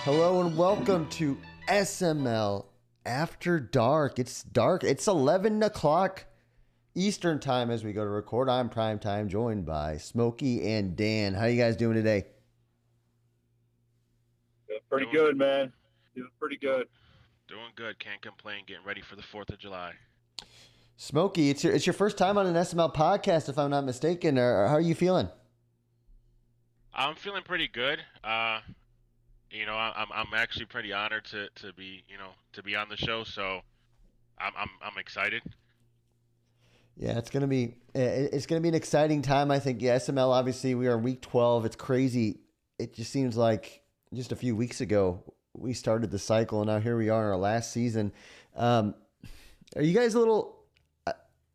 Hello and welcome to SML After Dark. It's dark. It's 11 o'clock Eastern time as we go to record. I'm Prime Time, joined by Smokey and Dan. How you guys doing today? Doing pretty good, man. Doing pretty good. Doing good. Can't complain. Getting ready for the 4th of July. Smokey, it's your first time on an SML podcast, if I'm not mistaken. Or how are you feeling? I'm feeling pretty good. I'm actually pretty honored to be on the show. So I'm excited. Yeah, it's gonna be an exciting time. I think. Yeah, SML. Obviously, we are week 12. It's crazy. It just seems like just a few weeks ago we started the cycle, and now here we are in our last season. Are you guys a little?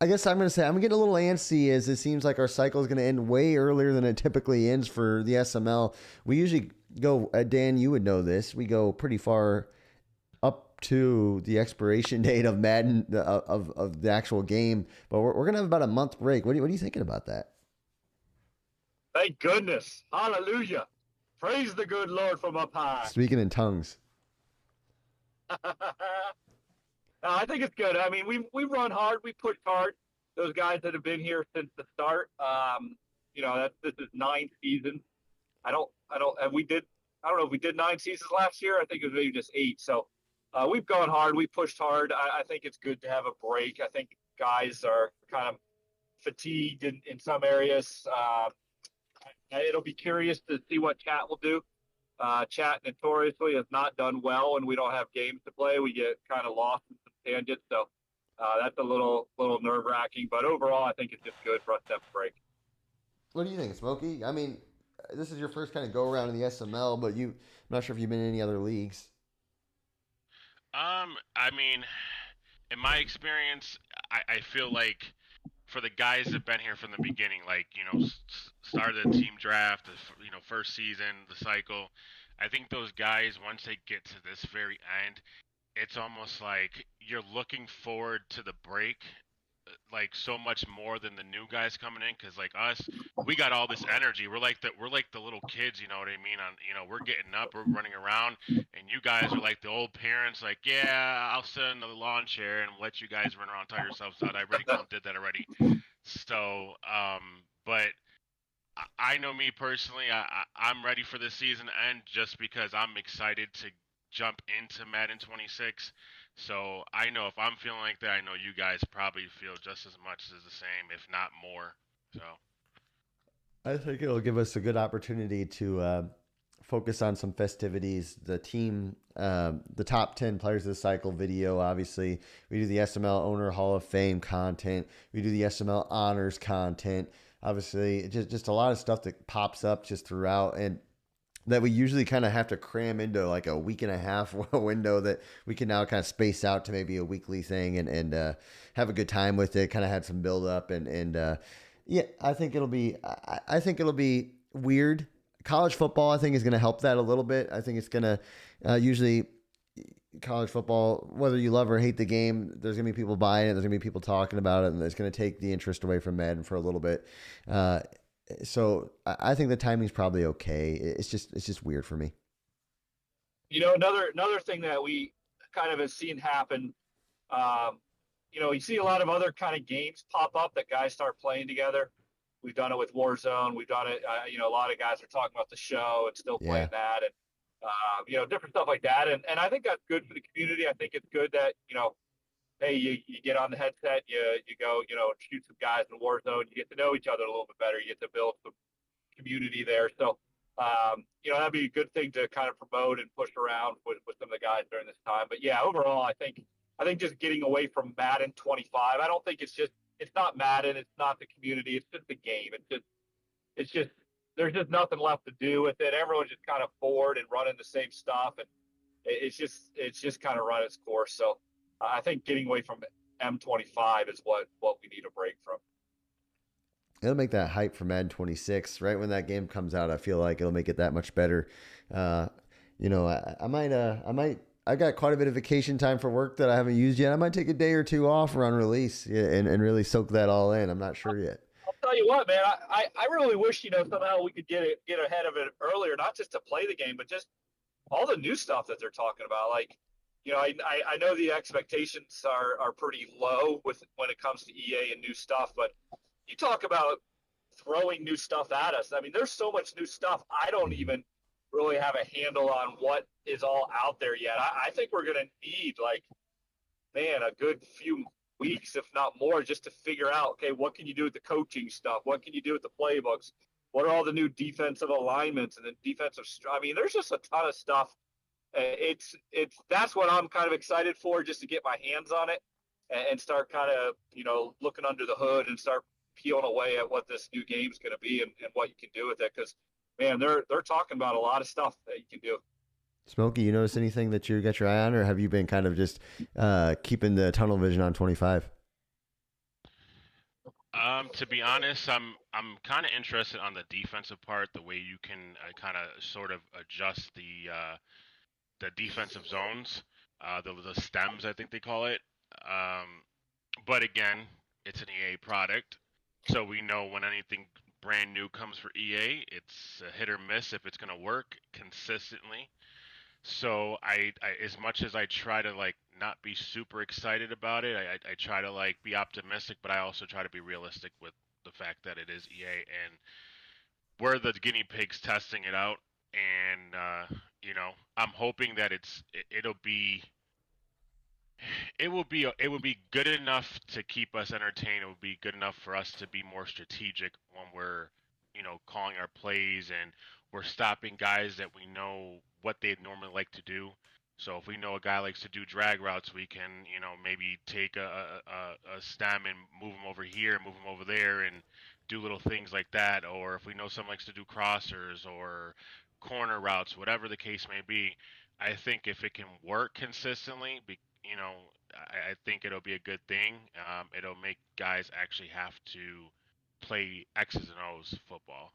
I guess I'm going to say I'm getting a little antsy as it seems like our cycle is going to end way earlier than it typically ends for the SML. We usually go, Dan, you would know this. We go pretty far up to the expiration date of Madden of the actual game, but we're going to have about a month break. What are you thinking about that? Thank goodness. Hallelujah. Praise the good Lord from up high. Speaking in tongues. I think it's good. I mean, we run hard. We push hard. Those guys that have been here since the start. This is 9 seasons. I don't know if we did 9 seasons last year. I think it was maybe just 8. So we've gone hard. We pushed hard. I think it's good to have a break. I think guys are kind of fatigued in some areas. It'll be curious to see what Chat will do. Chat notoriously has not done well, and we don't have games to play. We get kind of lost in some tangents, so that's a little nerve wracking. But overall, I think it's just good for us to have a break. What do you think, Smokey? I mean, this is your first kind of go around in the SML, but I'm not sure if you've been in any other leagues. I mean, in my experience, I feel like for the guys that've been here from the beginning, like started the team draft, first season, the cycle. I think those guys, once they get to this very end, it's almost like you're looking forward to the break, like so much more than the new guys coming in. Because like us, we got all this energy. We're like the little kids, you know what I mean? We're getting up, we're running around, and you guys are like the old parents. Like, yeah, I'll sit in the lawn chair and let you guys run around, tire yourselves out. I already did that already. So, but I know me personally, I'm ready for this season to end just because I'm excited to jump into Madden 26. So I know if I'm feeling like that, I know you guys probably feel just as much as the same, if not more. So I think it'll give us a good opportunity to focus on some festivities. The team, the top 10 players of the cycle video, obviously. We do the SML Owner Hall of Fame content. We do the SML Honors content. Obviously, just a lot of stuff that pops up just throughout. And that we usually kind of have to cram into like a week and a half window that we can now kind of space out to maybe a weekly thing and have a good time with it. Kind of had some build up and yeah, I think I think it'll be weird. College football, I think, is going to help that a little bit. I think it's going to usually college football, whether you love or hate the game, there's going to be people buying it. There's going to be people talking about it, and it's going to take the interest away from Madden for a little bit. So I think the timing's probably okay. It's just weird for me. Another thing that we kind of have seen happen. You see a lot of other kind of games pop up that guys start playing together. We've done it with Warzone. We've done it. A lot of guys are talking about the show and still playing that, and different stuff like that. And I think that's good for the community. I think it's good that hey, you get on the headset, you go, shoot some guys in Warzone. You get to know each other a little bit better. You get to build some community there. So, that'd be a good thing to kind of promote and push around with some of the guys during this time. But yeah, overall, I think just getting away from Madden 25. I don't think it's not Madden. It's not the community. It's just the game. It's just there's just nothing left to do with it. Everyone's just kind of bored and running the same stuff, and it's just kind of run its course. So I think getting away from M25 is what we need a break from. It'll make that hype for Madden 26 right when that game comes out. I feel like it'll make it that much better. I might. I got quite a bit of vacation time for work that I haven't used yet. I might take a day or two off around release and really soak that all in. I'm not sure yet. I'll tell you what, man. I really wish somehow we could get ahead of it earlier, not just to play the game, but just all the new stuff that they're talking about. Like, I know the expectations are pretty low with when it comes to EA and new stuff, but you talk about throwing new stuff at us. I mean, there's so much new stuff. I don't even really have a handle on what is all out there yet. I think we're going to need, like, man, a good few weeks, if not more, just to figure out, okay, what can you do with the coaching stuff? What can you do with the playbooks? What are all the new defensive alignments and the defensive? I mean, there's just a ton of stuff. It's that's what I'm kind of excited for, just to get my hands on it and start kind of looking under the hood and start peeling away at what this new game's going to be and what you can do with it. Because man, they're talking about a lot of stuff that you can do. Smokey, you notice anything that you got your eye on, or have you been kind of just keeping the tunnel vision on 25? To be honest, I'm kind of interested on the defensive part, the way you can kind of sort of adjust the defensive zones, the stems, I think they call it. Um, but again, it's an EA product, so we know when anything brand new comes for EA, it's a hit or miss if it's going to work consistently. So as much as I try to like not be super excited about it, I try to like be optimistic, but I also try to be realistic with the fact that it is EA and we're the guinea pigs testing it out. And I'm hoping that it will be good enough to keep us entertained. It will be good enough for us to be more strategic when we're, calling our plays and we're stopping guys that we know what they'd normally like to do. So if we know a guy likes to do drag routes, we can, maybe take a stem and move him over here, move him over there, and do little things like that. Or if we know someone likes to do crossers or corner routes, whatever the case may be, I think if it can work consistently, you know, I think it'll be a good thing. It'll make guys actually have to play X's and O's football.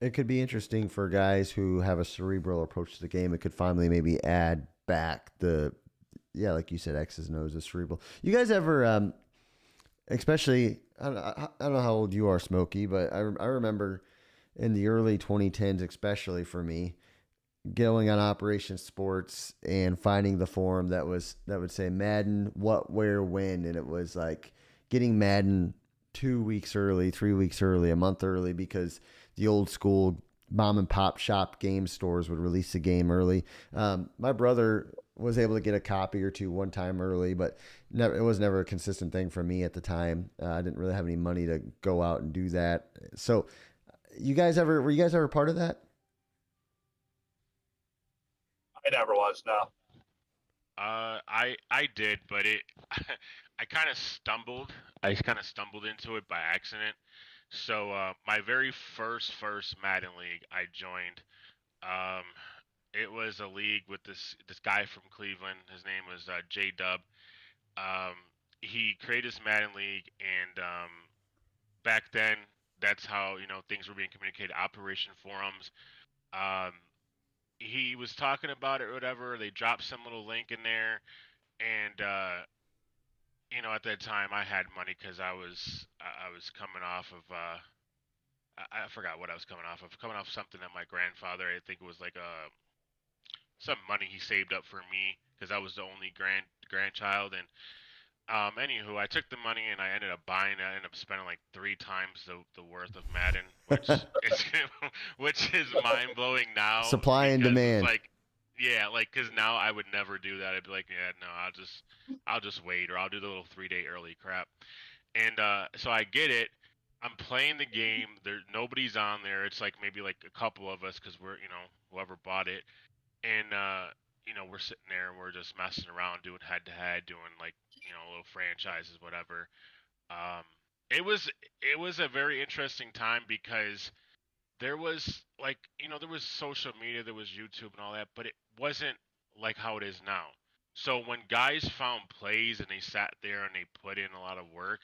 It could be interesting for guys who have a cerebral approach to the game. It could finally maybe add back the, yeah, like you said, X's and O's, the cerebral. You guys ever, especially, I don't know how old you are, Smokey, but I remember in the early 2010s, especially for me, going on Operation Sports and finding the forum that would say Madden, what, where, when, and it was like getting Madden 2 weeks early, 3 weeks early, a month early, because the old school mom and pop shop game stores would release the game early. My brother was able to get a copy or two one time early, but it was never a consistent thing for me at the time. I didn't really have any money to go out and do that. So, were you guys ever part of that? I never was. No. I did, but I kind of stumbled. I kind of stumbled into it by accident. So my very first Madden league I joined, um, it was a league with this guy from Cleveland. His name was J Dub. Um, he created this Madden league, and back then that's how things were being communicated. Operation forums. Um, he was talking about it or whatever. They dropped some little link in there, and at that time I had money because I was coming off of I forgot what I was coming off of. Coming off something that my grandfather, I think it was like some money he saved up for me because I was the only grandchild. And anywho, I took the money and I ended up buying it. I ended up spending like 3 times the worth of Madden, which is which is mind blowing now Supply and because it's demand. like, yeah, like because now I would never do that. I'd be like, yeah, no, I'll just wait or I'll do the little 3 day early crap. And so I get it. I'm playing the game. Nobody's on there. It's like maybe like a couple of us because we're whoever bought it, and we're sitting there and we're just messing around, doing head to head, doing like little franchises, whatever. Um, it was a very interesting time because there was like there was social media, there was YouTube and all that, but it wasn't like how it is now. So when guys found plays and they sat there and they put in a lot of work,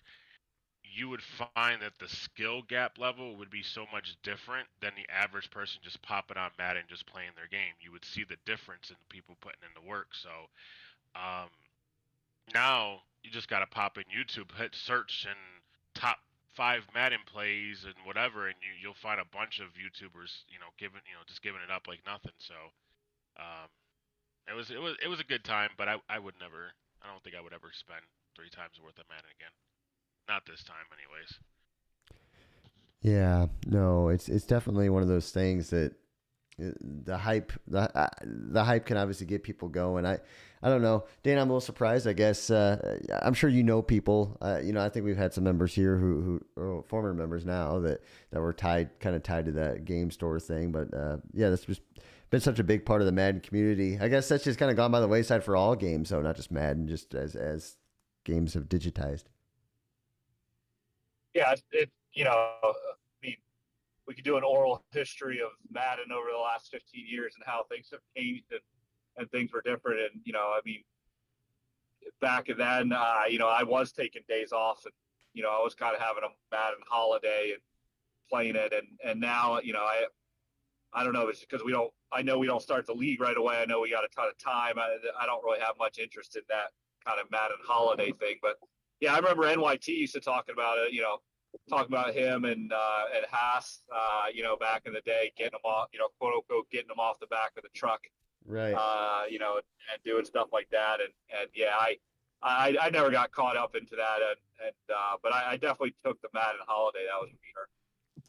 you would find that the skill gap level would be so much different than the average person just popping on Madden and just playing their game. You would see the difference in the people putting in the work. So um, now you just got to pop in YouTube, hit search, and top 5 Madden plays and whatever, and you'll find a bunch of YouTubers, giving just giving it up like nothing. So Um, it was a good time, but I would never. I don't think I would ever spend 3 times worth of Madden again. Not this time, anyways. Yeah, no, it's definitely one of those things that the hype the hype can obviously get people going. I don't know, Dan. I'm a little surprised. I guess I'm sure you know people. I think we've had some members here who are former members now that were kind of tied to that game store thing. But yeah, that's just been such a big part of the Madden community. I guess that's just kind of gone by the wayside for all games, though, not just Madden, just as games have digitized. Yeah, I mean, we could do an oral history of Madden over the last 15 years and how things have changed and things were different. And, I mean, back then, I was taking days off and, I was kind of having a Madden holiday and playing it. And now, I don't know if it's because I know we don't start the league right away. I know we got a ton of time. I don't really have much interest in that kind of Madden holiday thing. But yeah, I remember NYT used to talking about it, talking about him and Haas, back in the day, getting them off, quote unquote, getting them off the back of the truck, Right. and doing stuff like that. And yeah, I never got caught up into that. But I definitely took the Madden holiday. That was weird.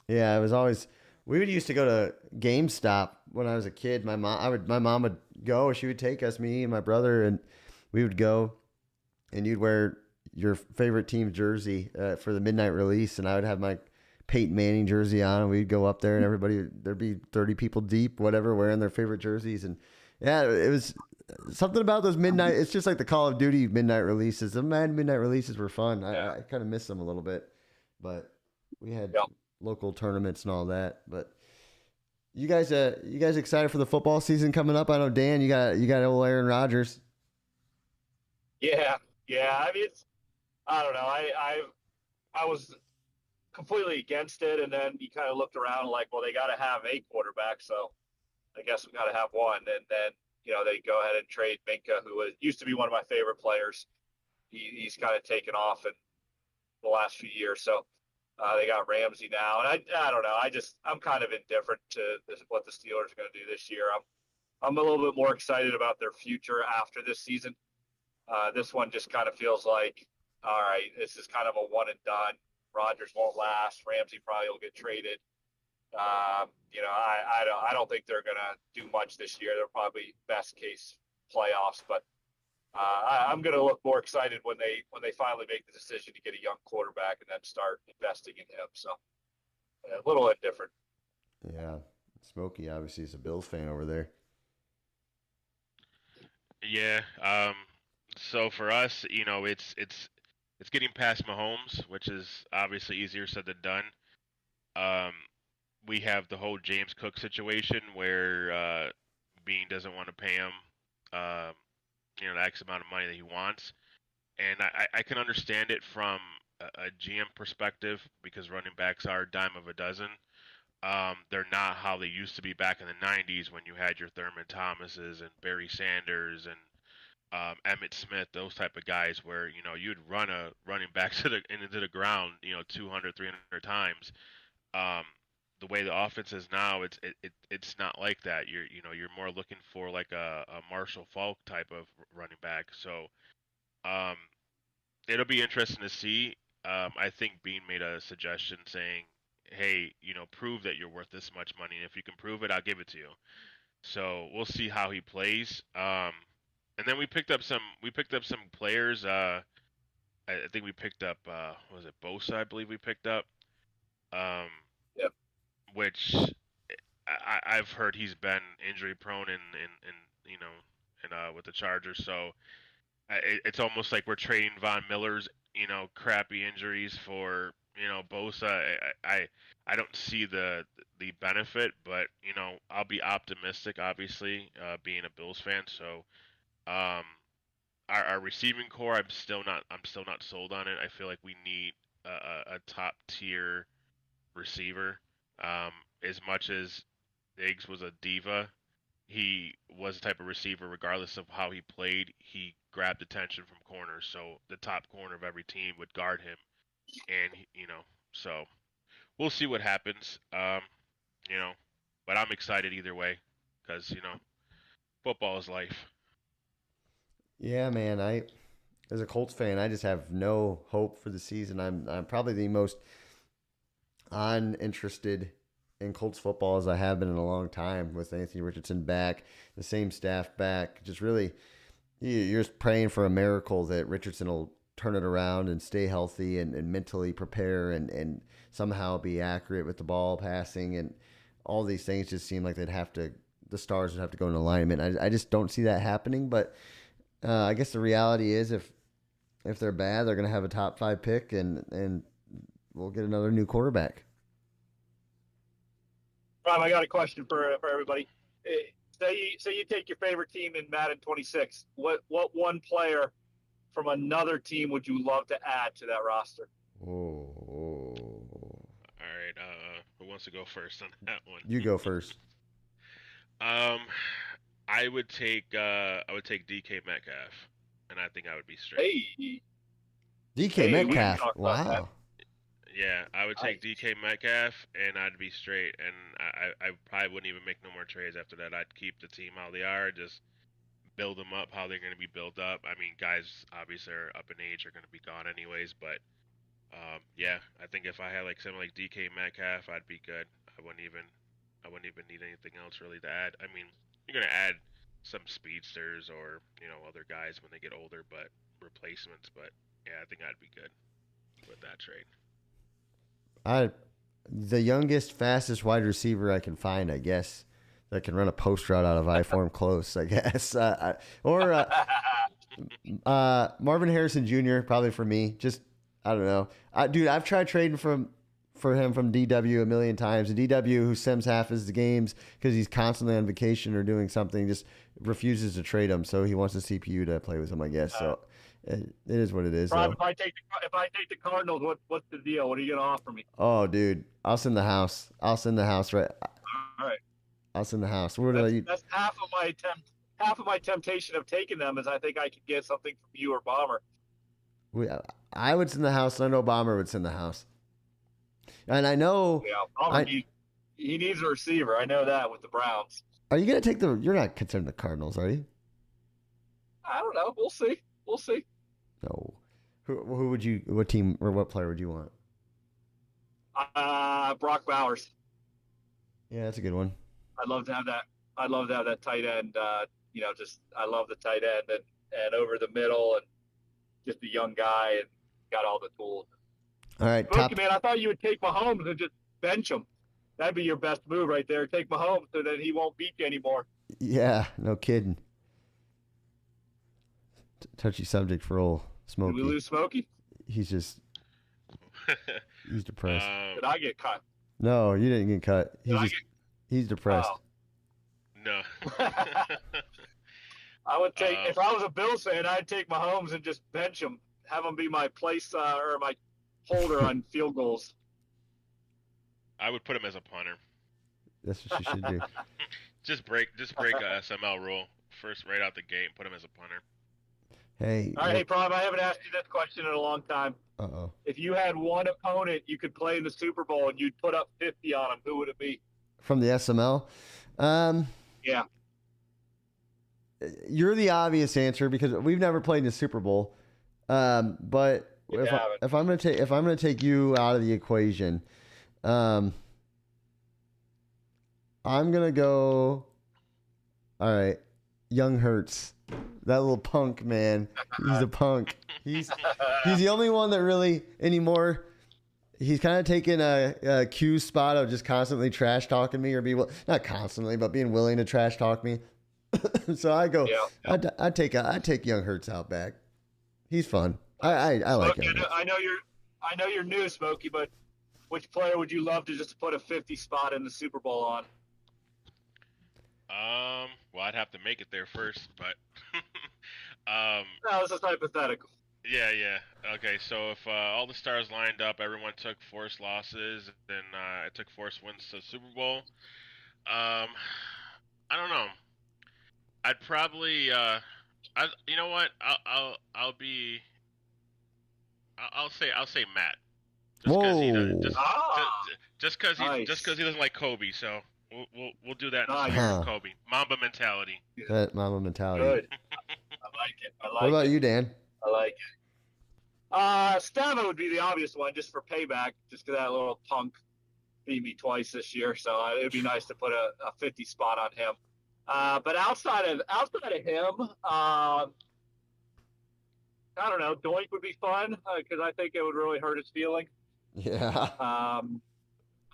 Yeah, it was always we would used to go to GameStop when I was a kid. My mom would go, she would take us, me and my brother, and we would go and you'd wear your favorite team jersey for the midnight release, and I would have my Peyton Manning jersey on, and we'd go up there, and there'd be 30 people deep, whatever, wearing their favorite jerseys, and yeah, it was something about those midnight. It's just like the Call of Duty midnight releases. The Madden midnight releases were fun. Yeah. I kind of miss them a little bit, but we had Yep. local tournaments and all that. But you guys excited for the football season coming up? I know Dan, you got old Aaron Rodgers. Yeah. Yeah. I mean, I don't know. I was completely against it, and then you kind of looked around like, well, they got to have a quarterback, so I guess we got to have one. And then they go ahead and trade Minka, who used to be one of my favorite players. He's kind of taken off in the last few years, so they got Ramsey now, and I don't know. I'm kind of indifferent to what the Steelers are going to do this year. I'm a little bit more excited about their future after this season. This one just kind of feels like, all right, this is kind of a one and done. Rodgers won't last. Ramsey probably will get traded. I don't think they're gonna do much this year. They're probably best case playoffs, but I'm gonna look more excited when they finally make the decision to get a young quarterback and then start investing in him. So a little indifferent. Yeah, Smokey obviously is a Bills fan over there. Yeah. So for us, it's getting past Mahomes, which is obviously easier said than done. Um, we have the whole James Cook situation where Bean doesn't want to pay him, um, the X amount of money that he wants, and I can understand it from a GM perspective because running backs are a dime of a dozen. They're not how they used to be back in the '90s when you had your Thurman Thomases and Barry Sanders and Emmett Smith, those type of guys, where you'd run a running back into the ground, 200, 300 times. Um, the way the offense is now, it's not like that. You're more looking for like a Marshall Falk type of running back. So um, it'll be interesting to see. I think Bean made a suggestion saying, "Hey, prove that you're worth this much money, and if you can prove it, I'll give it to you." So we'll see how he plays. And then we picked up some players. I think we picked up what was it Bosa? I believe we picked up. Um, Yep. which I've heard he's been injury prone in and with the Chargers. So it's almost like we're trading Von Miller's crappy injuries for Bosa. I don't see the benefit, but I'll be optimistic. Obviously, being a Bills fan, so um, our receiving core, I'm still not sold on it. I feel like we need a top tier receiver. Um, as much as Diggs was a diva, he was the type of receiver, regardless of how he played, he grabbed attention from corners. So the top corner of every team would guard him, and so we'll see what happens. You know, but I'm excited either way because Football is life. Yeah, man. As a Colts fan, I just have no hope for the season. I'm probably the most uninterested in Colts football as I have been in a long time with Anthony Richardson back, the same staff back. Just really, you're just praying for a miracle that Richardson will turn it around and stay healthy and mentally prepare and somehow be accurate with the ball passing. And all these things just seem like the stars would have to go in alignment. I just don't see that happening. But I guess the reality is if they're bad, they're going to have a top 5 pick and we'll get another new quarterback. Rob, I got a question for everybody. Say you take your favorite team in Madden 26. What one player from another team would you love to add to that roster? Oh. All right. Who wants to go first on that one? You go first. I would take DK Metcalf, and I think I would be straight. Hey, DK Hey, Metcalf. talk about that. Wow. Yeah, I would take Nice. DK Metcalf, and I'd be straight, and I probably wouldn't even make no more trades after that. I'd keep the team how they are, just build them up how they're going to be built up. I mean, guys obviously are up in age, are going to be gone anyways, but yeah, I think if I had like something like DK Metcalf, I'd be good. I wouldn't even need anything else really to add. I mean, you're going to add some speedsters or other guys when they get older, but replacements. But yeah, I think I'd be good with that trade. The youngest, fastest wide receiver I can find, I guess, that can run a post route out of I form close, I guess. Marvin Harrison Jr. probably for me. Just I don't know, dude. I've tried trading for him from DW a million times. And DW, who sims half his games because he's constantly on vacation or doing something, just refuses to trade him. So he wants the CPU to play with him, I guess. So it is what it is. Rob, if I take the Cardinals, what's the deal? What are you gonna offer me? Oh, dude, I'll send the house. Right. All right, I'll send the house. What are you? that's half of my attempt. Half of my temptation of taking them is I think I could get something from you or Bomber. I would send the house. And I know Bomber would send the house. And I know. Yeah, Bomber, he needs a receiver. I know that with the Browns. Are you gonna take the? You're not considering the Cardinals, are you? I don't know. We'll see. We'll see. No. Who would you? What team or what player would you want? Brock Bowers. Yeah, that's a good one. I'd love to have that. I'd love to have that tight end. I love the tight end and over the middle and just a young guy and got all the tools. All right, Smokey, man, I thought you would take Mahomes and just bench him. That'd be your best move right there. Take Mahomes so that he won't beat you anymore. Yeah, no kidding. Touchy subject for old Smokey. Did we lose Smokey? He's depressed. Did I get cut? No, you didn't get cut. He's depressed. Oh. No. I would take if I was a Bills fan, I'd take Mahomes and just bench him, have him be my place or my holder on field goals. I would put him as a punter. That's what you should do. Just break a SML rule first right out the gate and put him as a punter. Hey. All right, hey, Prob, I haven't asked you this question in a long time. Uh-oh. If you had one opponent you could play in the Super Bowl and you'd put up 50 on him, who would it be? From the SML? Yeah. You're the obvious answer because we've never played in the Super Bowl. But if I'm gonna take you out of the equation, I'm gonna go. All right, Young Hurts, that little punk man. He's a punk. He's the only one that really anymore. He's kind of taken a Q spot of just constantly trash talking me, or not constantly, but being willing to trash talk me. So I go. Yeah. I take Young Hurts out back. He's fun. I like him. I know you're new, Smokey, but which player would you love to just put a 50 spot in the Super Bowl on? Well, I'd have to make it there first, but No, this is hypothetical. Yeah. Okay, so if all the stars lined up, everyone took forced losses, then I took forced wins to the Super Bowl. I don't know. I'd probably, you know what? I'll say Matt. Just because he doesn't like Kobe. So We'll do that in the Nice. spirit Huh. of Kobe. Mamba mentality. That Mamba mentality. Good. I like it. I What like about it. you, Dan? I like it. Stava would be the obvious one, just for payback, just because that little punk beat me twice this year. So it would be nice to put a 50 spot on him. But outside of him, I don't know. Doink would be fun because I think it would really hurt his feelings. Yeah.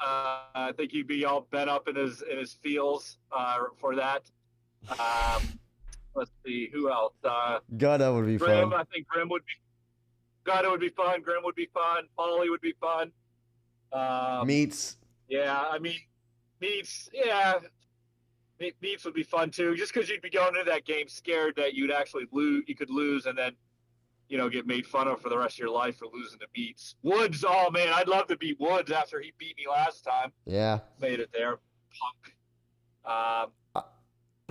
I think he'd be all bent up in his feels for that. Let's see who else. Gutta would be Grim. fun. I think Grim would be. Gutta would be fun. Grim would be fun. Paulie would be fun. Meats. Yeah, I mean, Meats. Yeah, Meats would be fun too. Just because you'd be going into that game scared that you'd actually lose, you could lose, and then get made fun of for the rest of your life for losing to Meats. Woods. Oh man, I'd love to beat Woods after he beat me last time. Yeah. Made it there, punk.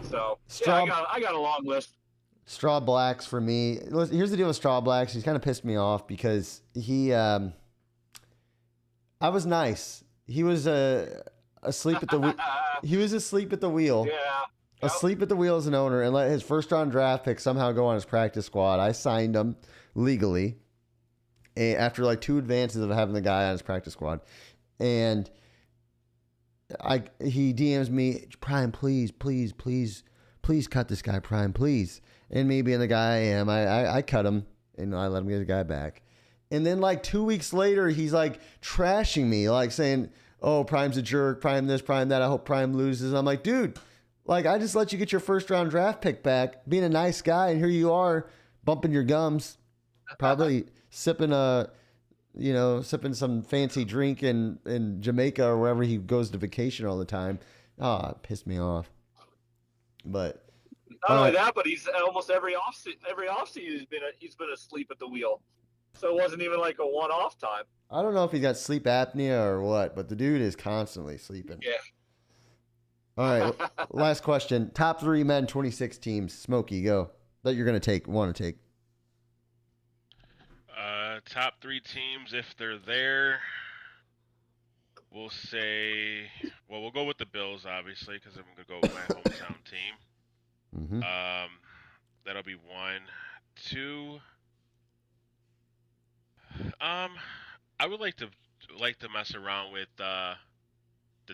So Straw- yeah, I got a long list. Straw Blacks for me. Here's the deal with Straw Blacks. He's kind of pissed me off because I was nice. He was asleep at the he was asleep at the wheel. Yeah. Asleep at the wheel as an owner and let his first round draft pick somehow go on his practice squad. I signed him legally after like 2 advances of having the guy on his practice squad. And he DMs me, Prime, please cut this guy, Prime, please. And me being the guy I am, I cut him and I let him get the guy back. And then like 2 weeks later, he's like trashing me, like saying, oh, Prime's a jerk, Prime this, Prime that. I hope Prime loses. And I'm like, dude, like I just let you get your first round draft pick back, being a nice guy, and here you are bumping your gums, probably sipping some fancy drink in Jamaica or wherever he goes to vacation all the time. Ah, it pissed me off. But not only that, but he's almost every offseason he's been asleep at the wheel. So it wasn't even like a one-off time. I don't know if he's got sleep apnea or what, but the dude is constantly sleeping. Yeah. All right, last question. Top 3 men 26 teams. Smokey, go. That you're going to want to take. Top 3 teams, if they're there, we'll say, well, we'll go with the Bills, obviously, because I'm going to go with my hometown team. Mm-hmm. That'll be 1. 2, I would like to mess around with the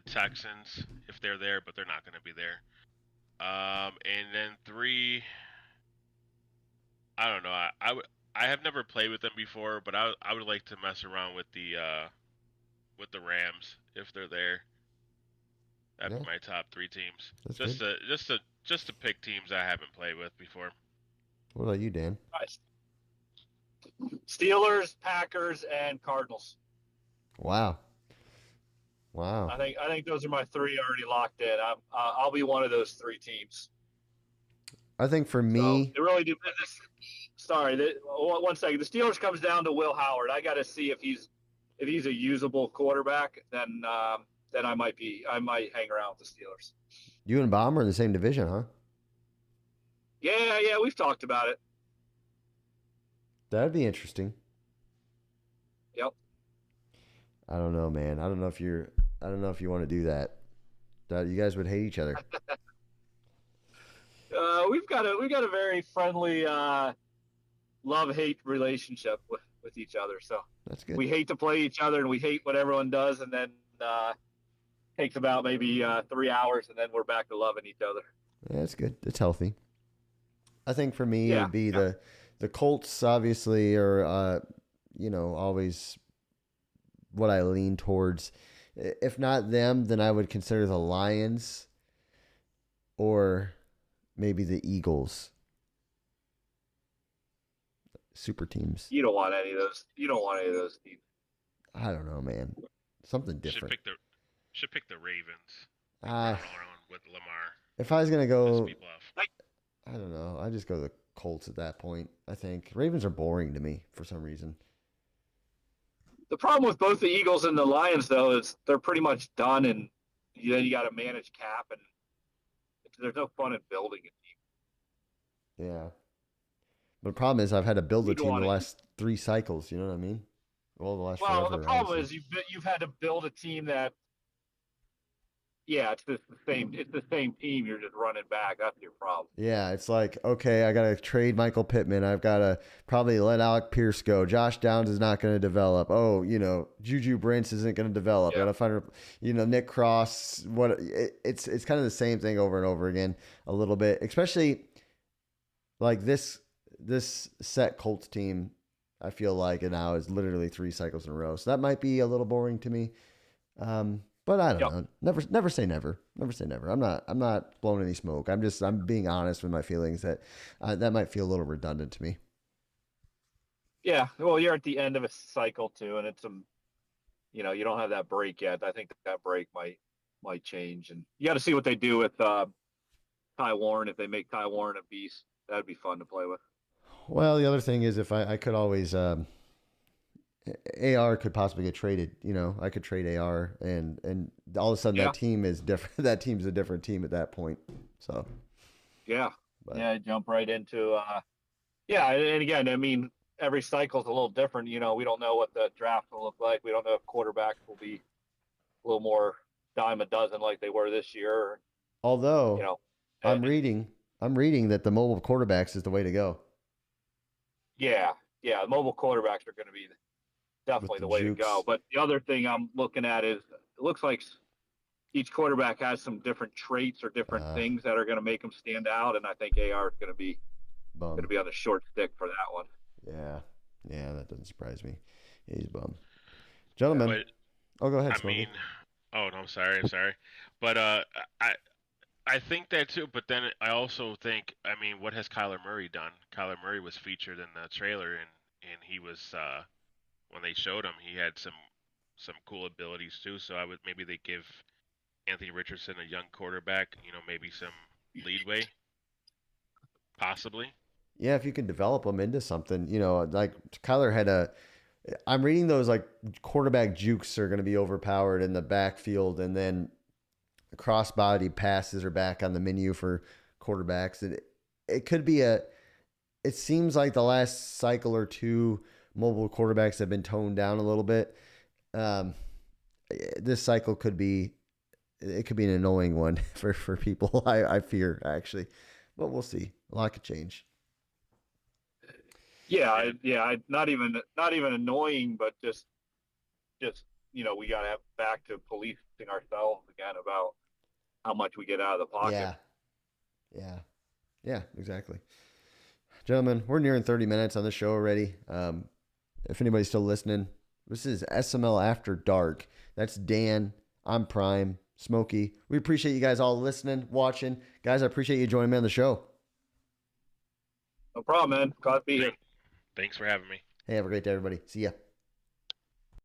Texans if they're there, but they're not going to be there. And then 3, I don't know. I have never played with them before, but I would like to mess around with the Rams if they're there. That'd be my top 3 teams. That's Just to pick teams I haven't played with before. What about you, Dan? Nice. Steelers, Packers, and Cardinals. Wow. I think those are my 3 already locked in. I'll be one of those 3 teams. I think for me, so it really depends. Sorry, 1 second. The Steelers comes down to Will Howard. I got to see if he's a usable quarterback. Then I might hang around with the Steelers. You and Baum are in the same division, huh? Yeah, we've talked about it. That'd be interesting. Yep. I don't know, man. I don't know if you want to do that. You guys would hate each other. We've got a very friendly love-hate relationship with each other. So that's good. We hate to play each other, and we hate what everyone does, and then takes about maybe 3 hours, and then we're back to loving each other. Yeah, that's good. It's healthy. I think for me, it would be the Colts, obviously, are always what I lean towards. If not them, then I would consider the Lions or maybe the Eagles. Super teams. You don't want any of those. You don't want any of those teams. I don't know, man. Something different. Should pick the Ravens. With Lamar. If I was gonna go, I don't know. I just go the Colts at that point. I think Ravens are boring to me for some reason. The problem with both the Eagles and the Lions, though, is they're pretty much done, and then you got to manage cap, and there's no fun in building a team. Yeah. But the problem is I've had to build a team the last 3 cycles. You know what I mean? Well, the problem is you've had to build a team that, yeah, it's just the same. It's the same team. You're just running back. That's your problem. Yeah, it's like, okay, I got to trade Michael Pittman. I've got to probably let Alec Pierce go. Josh Downs is not going to develop. Oh, Juju Brents isn't going to develop. Yeah. Got to find, Nick Cross. It's kind of the same thing over and over again a little bit, especially like this set Colts team. I feel like it now is literally 3 cycles in a row. So that might be a little boring to me. But I don't know. Never say never. Never say never. I'm not blowing any smoke. I'm being honest with my feelings that that might feel a little redundant to me. Yeah. Well, you're at the end of a cycle too, and it's you don't have that break yet. I think that break might change, and you got to see what they do with Ty Warren. If they make Ty Warren a beast, that'd be fun to play with. Well, the other thing is if I could always AR could possibly get traded. I could trade AR, and all of a sudden that team is different. That team's a different team at that point. So, jump right into and again, I mean, every cycle's a little different. We don't know what the draft will look like. We don't know if quarterbacks will be a little more dime a dozen like they were this year. Although, I'm reading that the mobile quarterbacks is the way to go. Yeah, mobile quarterbacks are going to be definitely the way to go. But the other thing I'm looking at is it looks like each quarterback has some different traits or different things that are going to make them stand out, and I think AR is going to be on the short stick for that one. Yeah, that doesn't surprise me. He's bummed, gentlemen. Go ahead. Smokey. I'm sorry, but I think that too. But then I also think, what has Kyler Murray done? Kyler Murray was featured in the trailer, and he was. When they showed him, he had some cool abilities too. So maybe they give Anthony Richardson, a young quarterback, maybe some leadway, possibly. Yeah, if you can develop him into something, like Kyler had I'm reading those like quarterback jukes are going to be overpowered in the backfield, and then crossbody passes are back on the menu for quarterbacks. It could be it seems like the last cycle or two, mobile quarterbacks have been toned down a little bit. This cycle could be an annoying one for people. I fear actually, but we'll see. A lot could change. Yeah, not even annoying, but just we got to have back to policing ourselves again about how much we get out of the pocket. Yeah, exactly. Gentlemen, we're nearing 30 minutes on the show already. If anybody's still listening, this is SML After Dark. That's Dan. I'm Prime. Smokey. We appreciate you guys all listening, watching. Guys, I appreciate you joining me on the show. No problem, man. Glad to be here. Thanks for having me. Hey, have a great day, everybody. See ya.